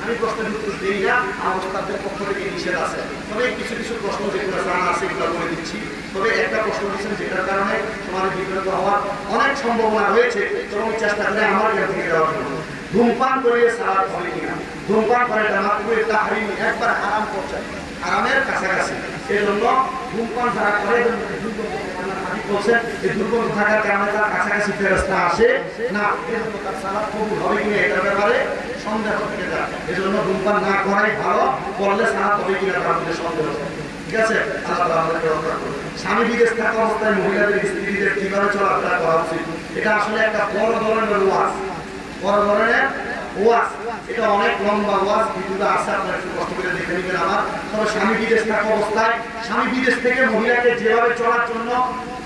আমি প্রশ্নের উত্তর দিই না আমার তাদের পক্ষ থেকে নিষেধ আছে তবে কিছু কিছু প্রশ্ন যেগুলো জানা আছে এগুলো বলে দিচ্ছি তবে একটা প্রশ্ন দিচ্ছেন যেটার কারণে তোমাদের বিব্রত হওয়ার অনেক সম্ভাবনা রয়েছে তখন চেষ্টা করে আমার জ্ঞান থেকে দেওয়ার জন্য ধূমপান করলে সালাত হবে কিনা ধূমপান করে মাকরুহ তাহরিম একবার হারাম করছে হারামের কাছাকাছি এই জন্য ধূমপান যারা করে বলছেন এই দুর্গন্ধ থাকার কারণে তার কাছাকাছি ফেরেশতা আসে না এজন্য তার সালাত কবুল হবে কিনা এটার ব্যাপারে সন্দেহ থেকে যায় এজন্য ধূমপান না করাই ভালো করলে সালাত হবে কিনা তার মধ্যে সন্দেহ ঠিক আছে আল্লাহ তাআলা আমাদেরকে রক্ষা করুন স্বামী বিদেশ থাকা অবস্থায় মহিলাদের স্ত্রীদের কিভাবে চলাফেরা করা উচিত এটা আসলে একটা বড় ধরনের ওয়াজ বড় ধরনের ওয়াজ এটা অনেক লম্বা ওয়াজ ভিডিওটা আছে আপনারা একটু কষ্ট করে দেখে নেবেন আমার তবে স্বামী বিদেশ থাকা অবস্থায় স্বামী বিদেশ থেকে মহিলাকে যেভাবে চলার জন্য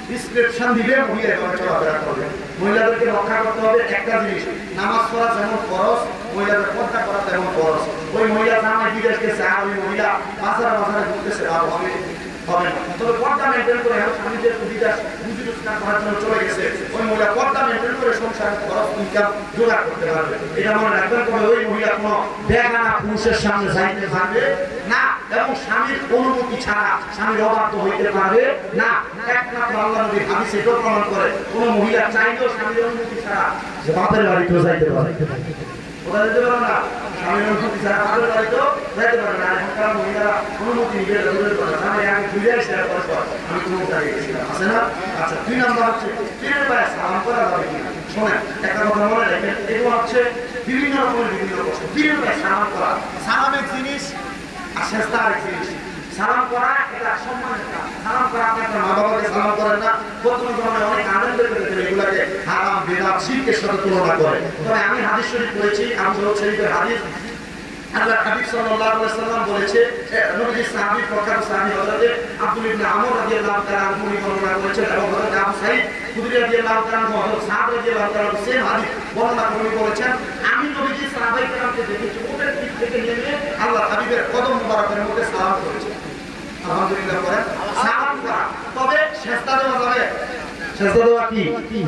ডিসক্রিপশন দিবে মহিলা এভাবে চলাফেরা করবে মহিলাদেরকে রক্ষা করতে হবে একটা জিনিস নামাজ পড়া যেমন ফরজ মহিলাদের পর্দা করা তেমন ফরজ ওই মহিলা জামাই বিদেশ গেছে আর ওই মহিলা বাজারে বাজারে ঘুরতেছে আর হবে হবে না তবে পর্দা মেনটেন করে স্বামীদের বিদেশ রুজি-রোজগার করার জন্য চলে গেছে ওই মহিলা পর্দা মেনটেন করে সংসারের খরচ ইনকাম জোগাড় করতে পারবে এটা মনে রাখবেন তবে ওই মহিলা কোনো বেগানা পুরুষের সামনে যাইতে পারবে না এবং স্বামীর অনুমতি ছাড়া স্বামীর অবাধ্য হইতে পারবে না একমাত্র আল্লাহ নবীর হাদিস এটাও প্রমাণ করে কোনো মহিলা চাইলেও স্বামীর অনুমতি ছাড়া যে বাপের বাড়িতেও যাইতে পারে কোথায় যেতে পারে না স্বামীর অনুমতি ছাড়া বাপের বাড়িতেও যাইতে পারে না এখনকার মহিলারা অনুমতি নিবে দূরের কথা আমি আগে ঘুরে আসলে পর আমি কোনো জায়গায় গেছিলাম আছে না আচ্ছা 2 নাম্বার হচ্ছে পীরের পায়ে সালাম করা যাবে কিনা শোনেন একটা কথা মনে রাখেন এগুলো হচ্ছে বিভিন্ন রকমের বিভিন্ন প্রশ্ন পীরের পায়ে সালাম করা সালামের জিনিস আর সেজদা আরেক জিনিস সালাম করা এটা সম্মানের কাজ। সালাম করা আপনি আপনার মা বাবাকে সালাম করেন না, বর্তমান জমানায় অনেক আনন্দের করে এগুলাকে হারাম বেদাত শিরকের সাথে তুলনা করে। তবে আমি হাদিস শরীফ পড়েছি, আবু দাউদ শরীফের হাদিস, আল্লাহ হাবিব সাল্লাল্লাহু আলাইহি ওয়াসাল্লাম বলেছে, নবীজি সাহাবী প্রখ্যাত সাহাবী হযরত আব্দুল ইবনে আমর রাদিয়াল্লাহু তাআলা আনহু বর্ণনা করেছেন এবং হযরত আবু সাঈদ খুদরি রাদিয়াল্লাহু তাআলা আনহু হযরত সাদ রাদিয়াল্লাহু তাআলা সেম হাদিস বর্ণনা করে বলেছেন, আমি নবীজি সাহাবায়ে কেরামকে দেখেছি ওদের দিক থেকে নেমে আল্লাহ হাবিবের কদম মোবারকের মধ্যে সালাম করেছে। আলহামদুলিল্লাহ করেন সালাম করা। তবে সেজদা দেওয়া যাবে? সেজদা দেওয়া কি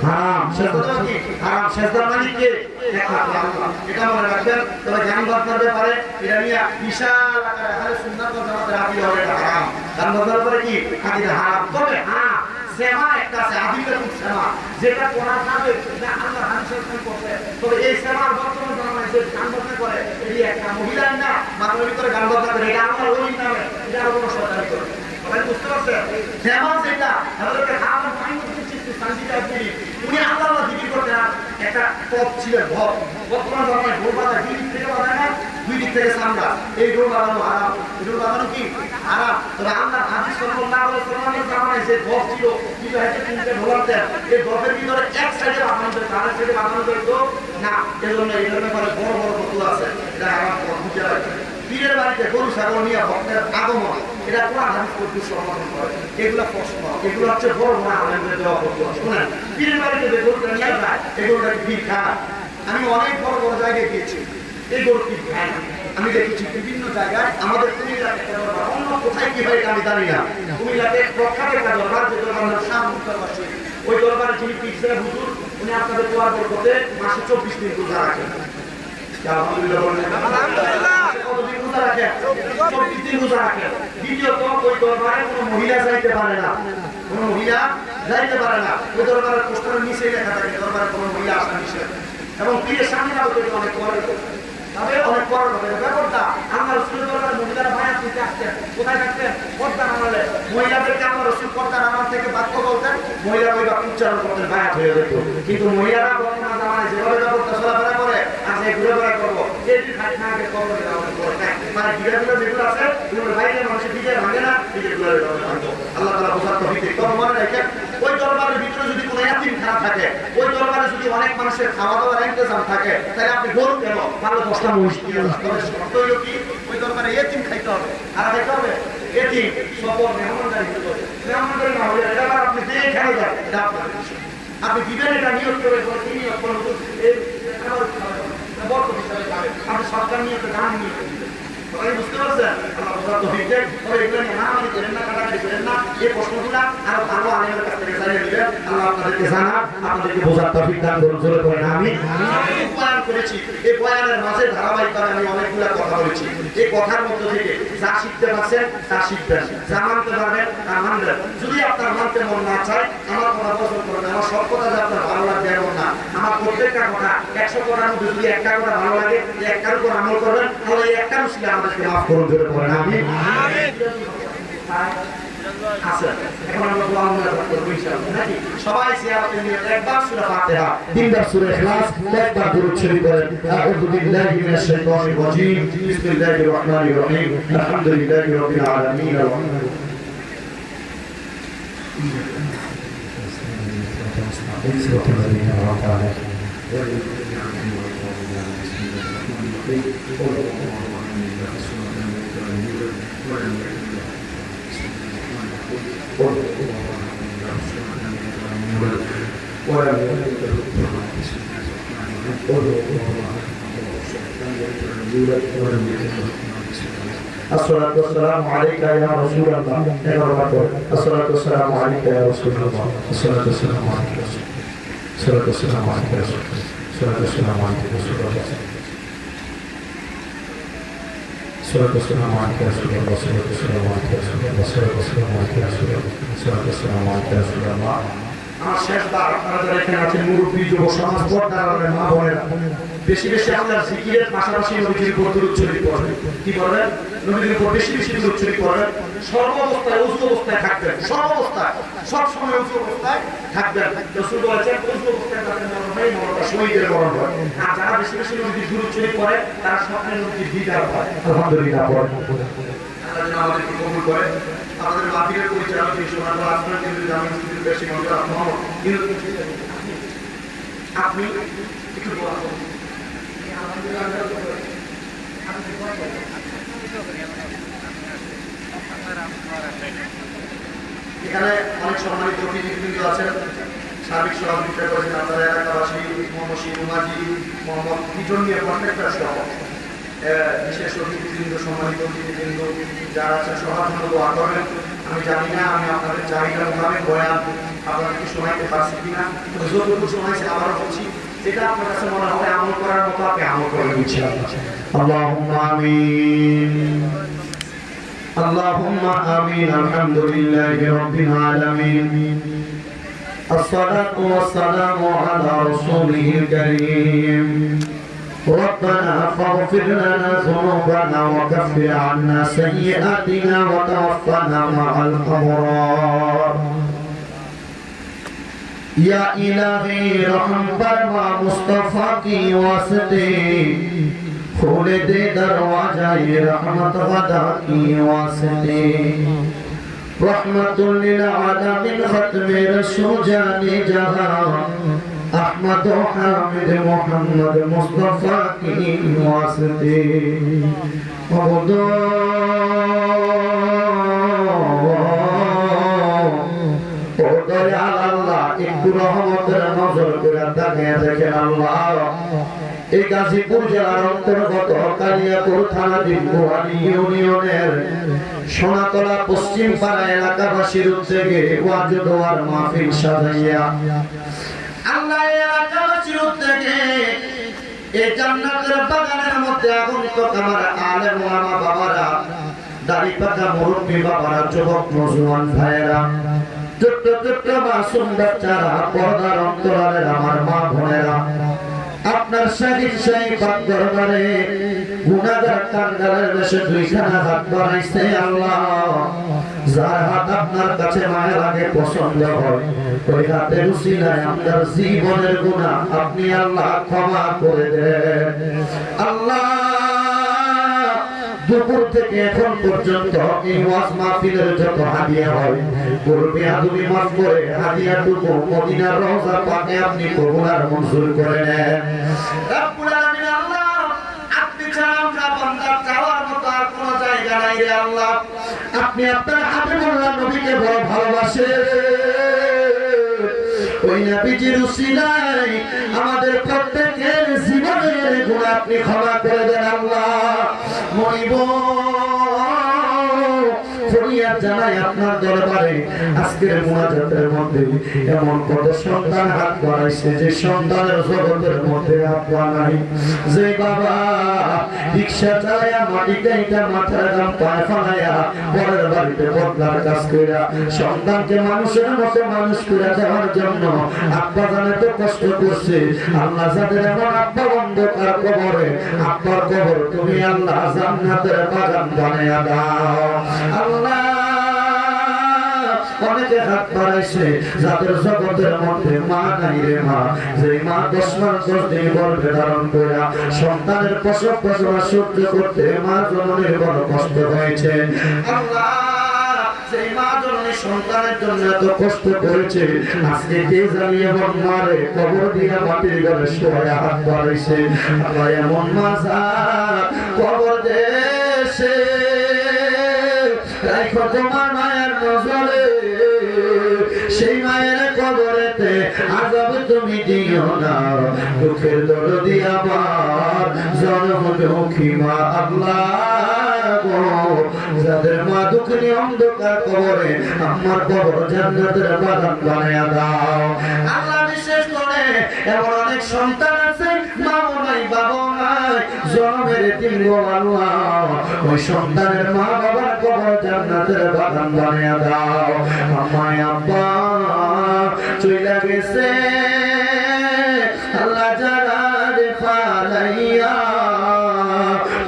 হারাম? সেজদা দেওয়া কি হারাম? সেজদার মালিক কে? একমাত্র আল্লাহ। এটা মনে রাখবেন। তবে জ্ঞান বাঁচার ব্যাপারে এটা নিয়ে বিশাল আকারে আহলে সুন্নাত ওয়াল জামাতের আকিদা হলো এটা হারাম। জ্ঞান বাঁচার ব্যাপারে কি আকিদা হারাম। তবে হ্যাঁ সেমা একটা আছে, আদিকার সেমা, যেটা কোরআন যাবে এটা আল্লাহ হাদিসের সঙ্গে করবে। তবে এই সেমার বর্তমান জামানায় যে গান বাজনা করে এই একটা মহিলা না মাথার ভিতরে গান বাজনা করে এটা আল্লাহর ওলি নামে, এটা আর কোনো শয়তানি করে। সবাই বুঝতে পারছেন? সেমা যেটা আমাদেরকে হারাম ফাইন উনি আল্লাহ জিকির করতেন। একটা পথ ছিল ভব, বর্তমান জমানায় ভোর বাজার দুই দিক থেকে বাজায় না, দুই দিক থেকে সামরা, এই ডোর বাজানো হারাম, এই ডোর বাজানো কি হারাম। তবে আল্লাহ হাদিস সাল্লাল্লাহু আলাইহি ওয়াসাল্লামের জামানায় যে ভব ছিল কিন্তু একটা তিনটে ঢোলার দেন, এই ভবের ভিতরে এক সাইডে বাঁধানো যেত, আরেক সাইডে বাঁধানো যেত না। এজন্য এটার ব্যাপারে বড় বড় ফতোয়া আছে, এটা হারাম বুঝে রাখবেন। পীরের বাড়িতে গরু ছাগল নিয়ে ভক্তের আগমন এটা কোরআন হাদিস কর্তৃক সমর্থন করে, এগুলো প্রশ্ন, এগুলো হচ্ছে বড় বড় আলেমদের দেওয়া ফতোয়া। শুনেন, পীরের বাড়িতে যে গরুটা নিয়ে যায় এই গরুটাকে পীর খায়। আমি অনেক বড় বড় জায়গায় গিয়েছি, এই গরু পীর খায় না। আমি দেখেছি বিভিন্ন জায়গায়, আমাদের কুমিল্লাতে অন্য কোথায় কি হয় আমি জানি না, কুমিল্লাতে প্রখ্যাত একটা দরবার, যে দরবার শাহ মুক্তার পাশে, ওই দরবারে যিনি পীর ছিলেন হুজুর, উনি আপনাদের দোয়ার বরকতে মাসে 24 দিন রোজা রাখেন। আলহামদুলিল্লাহ বলেন আলহামদুলিল্লাহ। কতদিন রোজা রাখেন? 24 দিন রোজা রাখেন। দ্বিতীয়ত ওই দরবারে কোনো মহিলা যাইতে পারে না, কোনো মহিলা যাইতে পারে না। ওই দরবারের পোস্টারের নিচে লেখা থাকে দরবারে কোনো মহিলা আসা নিষেধ। এবং পীরের সামনে অনেক পরে তবে অনেক বড় ব্যাপারটা আমরা রসুলের দরবারে মহিলারা বায়াত দিতে আসতেন, কোথায় থাকতেন? পর্দা নামালে। মহিলাদেরকে আমরা রসুল পর্দা নামার থেকে বাক্য বলতেন, মহিলা ওই বাক্য উচ্চারণ করতেন, বায়াত হয়ে যেত। কিন্তু মহিলারা বর্তমান জামানায় যেভাবে ব্যাপারটা চলাফেরা করে, আজকে ঘুরে বেড়া করবো, এই খাট না আগে করবো, মানে ঘিরে যেগুলো আছে এগুলো বাইরে মানুষের দিকে ভাঙে না, এগুলো ভাঙবো। আল্লাহ তাআলা বোঝার তৌফিক দিক। তবে মনে রাখেন, ওই দরবারের ভিতরে যদি কোনো এতিমখানা থাকে, ওই দরবারে যদি অনেক মানুষের খাওয়া দাওয়ার ইন্তজাম থাকে, তাহলে আপনি গরু কেন ভালো 10টা মহিষ দিয়ে যান। তবে শর্ত হইল কি, ওই দরবারে এতিম খাইতে হবে। আর খাইতে হবে এতিম সফর মেহমানদারি হতে হবে। মেহমানদারি না হলে এটা আবার আপনি যে খেলে যান, এটা আপনার বিষয়। আপনি দিবেন এটা নিয়োগ করে নিয়োগ করুন, এই বর্ত হিসাবে যাবে, আপনি সরকার নিয়ে দান নিয়ে বুঝতে পারছেন? আল্লাহ বোঝার তৌফিক দেন। তবে এগুলো নিয়ে মারামারি করেন না, কাটাকাটি করেন না। এই প্রশ্নগুলো আরো ভালো আলেমের কাছ থেকে জানিয়ে দিবেন। আল্লাহ আপনাদেরকে জানান, আপনাদেরকে বোঝার তৌফিক দান করুন। জোরে করেন আমিন। আমি বয়ান করেছি, এই বয়ানের মাঝে ধারাবাহিকভাবে আমি অনেকগুলো কথা বলেছি। এই কথার মধ্য থেকে যা শিখতে পারছেন তা শিখবেন, যা মানতে পারবেন তা মানবেন। যদি আপনার মানতে মন না চায়, আমার কথা পছন্দ করবেন। আমার সব কথা যে আপনার ভালো লাগবে এমন না। আমার প্রত্যেকটা কথা 100 কথার মধ্যে যদি একটা কথা ভালো লাগে, একটার উপর আমল করবেন, তাহলে এই একটা মুশকিল আমাদেরকে মাফ করুন। জোরে পড়েন আমিন। আচ্ছা, এখন আমরা দোয়া মুনাজাত করব ইনশাআল্লাহ, নাকি? সবাই সিয়ারতের নিয়তে একবার সূরা ফাতিহা, তিনবার সূরা ইখলাস, একবার দুরূদ শরীফ পড়েন। আউযু বিল্লাহি মিনাশ শাইতানির রাজীম। বিসমিল্লাহির রাহমানির রাহিম। আলহামদুলিল্লাহি রাব্বিল আলামিন। الصلاة والسلام عليك يا رسول الله. الصلاة والسلام عليك يا رسول الله. الصلاة والسلام عليك يا رسول الله. الصلاة والسلام عليك يا رسول الله. الصلاة والسلام عليك يا رسول الله. الصلاة والسلام عليك يا رسول الله. الصلاة والسلام عليك يا رسول الله. الصلاة والسلام عليك يا رسول الله. الصلاة والسلام عليك يا رسول الله. আমার শেষবার আপনারা যারা এখানে আছেন, মুরব্বী, যুব সমাজ, পর্দার মা বোনেরা, বেশি বেশি আল্লাহর জিকিরের পাশাপাশি নবীজির উপর দরুদ শরীফ পড়বেন। কি পড়বেন? নবীজির উপর বেশি বেশি দরুদ শরীফ পড়বেন। সর্বাবস্থায় উযু অবস্থায় থাকবেন, সর্বাবস্থায়, সব সময় উযু অবস্থায় থাকবেন। রাসূল বলেছেন, উযু অবস্থায় থাকবেন মানে মরণটা শহীদের মরণ হয়। আর যারা বেশি বেশি নবীজির দরুদ শরীফ পড়ে, তারা স্বপ্নে নবীজির দিদার হয়। আলহামদুলিল্লাহ পড়েন। আল্লাহ যেন আমাদেরকে কবুল করে। আমাদের মাহফিলের পরিচালক এই সোনারগাঁও আসমান কেন্দ্রীয় জামে মসজিদের বেশি মন্ত্রী মোহাম্মদ আপনি একটু দোয়া করুন। এখানে অনেক সম্মানিত অতিথিবৃন্দ আছেন, সার্বিক সহযোগিতা করেছেন আপনারা এলাকাবাসী, মোহাম্মদ শিবুমাজি, মোহাম্মদ কিচন নিয়ে প্রত্যেকটা সহ বিশেষ অতিথিবৃন্দ, সম্মানিত অতিথিবৃন্দ যারা আছেন সবার জন্য দোয়া করবেন। আমি জানি না আমি আপনাদের চাহিদা মোতাবেক বয়ান আপনাদেরকে শোনাইতে পারছি কিনা, যতটুকু শোনাইছি আবারও বলছি, যেটা আপনার কাছে মনে হবে আমল করার মতো আপনি আমল করে দিচ্ছেন। আল্লাহুম্মা আমিন, আল্লাহুম্মা আমিন। আলহামদুলিল্লাহি রাব্বিল আলামিন, الصلاة والسلام على رسوله الكريم. ربنا فاغفر لنا ذنوبنا وكفر عنا سيئاتنا وتوفنا مع الأبرار. या इलाही रहम फरमा मुस्तफा की वास्ते, खोले दे दरवाजा ये रहमत वदा की वास्ते। रहमतुल लिल आलमीन खत्मे रसूल जाने जहां, अहमद हामिद मोहम्मद मुस्तफा की वास्ते। একটু রহমতের নজর করে তাকিয়ে দেখেন আল্লাহ, এই গাজীপুর জেলার অন্তর্গত কালিয়াপুর থানাধীন গোহালী ইউনিয়নের সোনাতলা পশ্চিম পাড়া এলাকাবাসীর উদ্যোগে ওয়াজ দোয়ার মাহফিল সাজাইয়া আল্লাহ এলাকাবাসীর উদ্যোগে এই জান্নাতের বাগানের মধ্যে আগন্তুক আমার আলেম ওলামা বাবারা, দাড়ি পাকা মুরব্বী বাবারা, যুবক নওজোয়ান ভাইয়েরা, ছোট্ট ছোট্ট মাসুম বাচ্চারা, পর্দার অন্তরালের আমার মা বোনেরা, আপনার শাহী পাক দরবারে গুনাহগার কাঙ্গালের বেশে দুইখানা হাত বাড়াইছে আল্লাহ। যার হাত আপনার কাছে মায়া লাগে, পছন্দ হয়, ওই হাতের উসিলায় আপনার জীবনের গুনাহ আপনি আল্লাহ ক্ষমা করে দেন আল্লাহ। দুপুর থেকে এখন পর্যন্ত এই ওয়াজ মাহফিলের যত হাদিয়া হয়, পূর্বে আদমি মাফ করে হাদিয়াটুকু মদিনার রওজা পাকে আপনি কবুল আর মঞ্জুর করে নেন রব্বুল আলামিন। আল্লাহ আপনি ছাড়া আমরা বান্দার চাওয়ার মতো আর কোনো জায়গা নাই রে আল্লাহ। আপনি আপনার হাবিবুল্লাহ নবীকে বড় ভালোবাসেন, ওই নবীজির উসিলায় আমাদের প্রত্যেকের জীবনের গুনাহ আপনি ক্ষমা করে দেন আল্লাহ। মরিব ফরিয়াদ জানাই আপনার দরবারে, আজকের মুনাজাতের মধ্যে এমন কত সন্তান হাত বাড়াইছে যে সন্তানের জগতের মধ্যে হাত বাড়াই, যে বাবা রিকশা চালায়া মাটি কাইটা মাথার গাম পায়ে ফালাইয়া পরের বাড়িতে বদলার কাজ কইরা সন্তানকে মানুষের মতো মানুষ করে দেওয়ার জন্য আব্বা জানে তো কষ্ট করছে আল্লাহ। যাদের এমন আব্বা অন্ধকার কবরে, আব্বার কবর তুমি আল্লাহ জান্নাতের বাগান বানায়া দাও আল্লাহ। অনেকে হাত বাড়াইছে যাদের জগতের মধ্যে মা নাই রে মা, যে মা 10 মাস 10 দিন গর্ভে ধারণ করে সন্তানের প্রসব প্রসবা সহ্য করতে মা জননীর বড় কষ্ট হয়েছে আল্লাহ। সেই মা জননী সন্তানের জন্য এত কষ্ট করেছে, আজকে কে জানিয়ে মারে কবর দিয়া মাটির ঘরে শোয়া হাত বাড়াইছে আল্লাহ। এমন মা কবর দেশে রাখো তোমার মায়ের নজরে, সেই মায়ের কবরেতে আযাব তুমি দিও না, দুঃখের দরদি আমার জন্ম দুঃখী মা আল্লাহ। যাদের মা দুঃখী অন্ধকার কবরে, আমার কবর জান্নাতের বাগান বানায়া দাও আল্লাহ। বিশেষ করে এমন অনেক সন্তান আছে, মা নাই বাবা নাই, জন্মের এতিম গো আল্লাহ, ওই সন্তানের মা বাবার কবর জান্নাতের বাগান বানায়া দাও। আমায় আব্বা চইলা গেছে আল্লাহ, যারা রে ফালাইয়া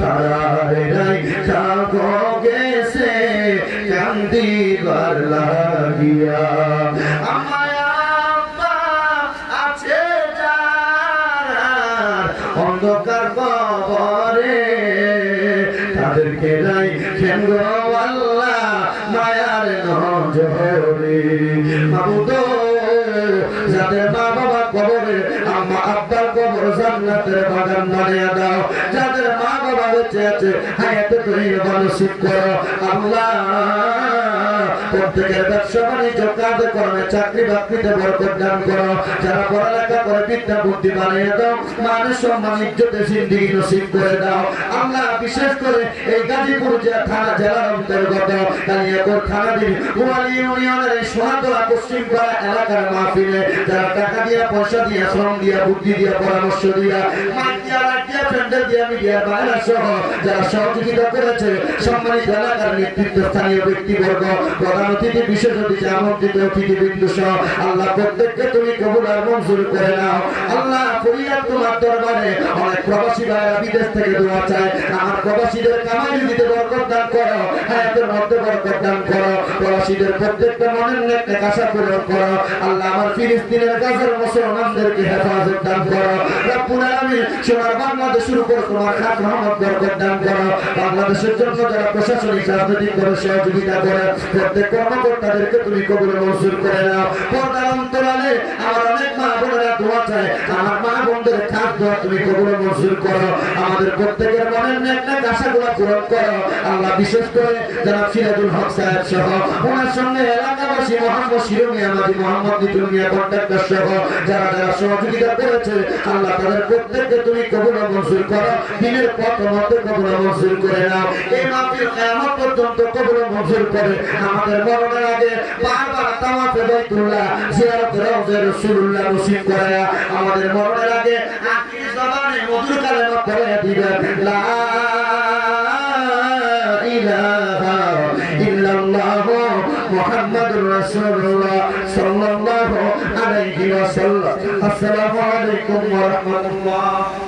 তারা রে রাইখা গেছে কান্দিবার লাগিয়া। আমায় আব্বা আছে যারা অন্ধকার কবরে, তাদেরকে রাইখেন গো আব্বার কবর জান্নাতের বাগান বানিয়ে দাও যাদের মা বাবা বেঁচে আছে হায়াতে তৈবা নসিব করো আল্লাহ প্রত্যেকের ব্যবসা বাণিজ্য কাজ কর্মে চাকরি বাকরিতে বরকত দান করো যারা পড়ালেখা করে বিদ্যা বুদ্ধি বানিয়ে দাও মানুষ সম্মান ইজ্জতে জিন্দেগি নসিব করে দাও আল্লাহ বিশেষ করে এই গাজীপুর থানা জেলার অন্তর্গত কালিয়াকোট থানাধীন গোয়ালি ইউনিয়নের এই সোনাতলা পশ্চিম পাড়া এলাকার মাহফিলে যারা টাকা দিয়া পয়সা দিয়া শ্রম দিয়া বুদ্ধি দিয়া পরামর্শ দিয়া মাইক দিয়া লাইট দিয়া প্যান্ডেল দিয়া মিডিয়া বাইরা সহ যারা সহযোগিতা করেছে সম্মানিত এলাকার নেতৃত্ব স্থানীয় ব্যক্তিবর্গ প্রধান অতিথি বিশেষ অতিথি আমন্ত্রিত অতিথিবৃন্দ সহ আল্লাহ প্রত্যেককে তুমি কবুল আর মঞ্জুর করে নাও আল্লাহ ফরিয়াদ তোমার দরবারে অনেক প্রবাসী ভাইরা বিদেশ থেকে দোয়া চায় আমার প্রবাসীদের কামাই দিতে বরকত দান করো হায়াতের মধ্যে বরকত দান করো প্রবাসীদের প্রত্যেকটা মনের নেক আশা পূরণ করো আল্লাহ আমার ফিলিস্তিনের গাজার মুসলমানদেরকে হেফাজত দান করো রব্বুল আলামিন সোনার বাংলাদেশের উপর তোমার খাস রহমত বরকত দান করো বাংলাদেশের জন্য যারা প্রশাসনিক রাজনৈতিক ভাবে সহযোগিতা করে প্রত্যেক কর্মকর্তাদেরকে তুমি কবুল মঞ্জুর করে নাও পর্দার অন্তরালে আমার অনেক মা বোনেরা দোয়া চায় আমার মা বোনদের খাস দোয়া তুমি কবুল মঞ্জুর করো আমাদের প্রত্যেকের মনের নেক আশাগুলো পূরণ করো আল্লাহ বিশেষ করে জনাব সিরাজুল হক সাহেব সহ ওনার সঙ্গে এলাকাবাসী মোহাম্মদ শিরোমিয়া মাঝি মোহাম্মদ নিতুল মিয়া কন্ট্রাক্টর সহ যারা যারা সহযোগিতা করেছে আল্লাহ তাদের প্রত্যেককে তুমি কবুল মঞ্জুর করো দিনের পথ মধ্যে কবুল মঞ্জুর করে নাও এই মাহফিল কিয়ামত পর্যন্ত কবুল মঞ্জুর করে আমাদের মরণের আগে বারবার তাওয়াফে বাইতুল্লাহ জিয়ারতে রওজা রাসূলুল্লাহ নসিব করে আমাদের মরণের আগে আখির জবানে মধুর কালেমা পড়ে দিবেন লা ইলাহা ইল্লাল্লাহ মুহাম্মাদুর রাসূলুল্লাহ সাল্লাল্লাহু আলাইহি ওয়াসাল্লাম আসসালামু আলাইকুম ওয়া রাহমাতুল্লাহ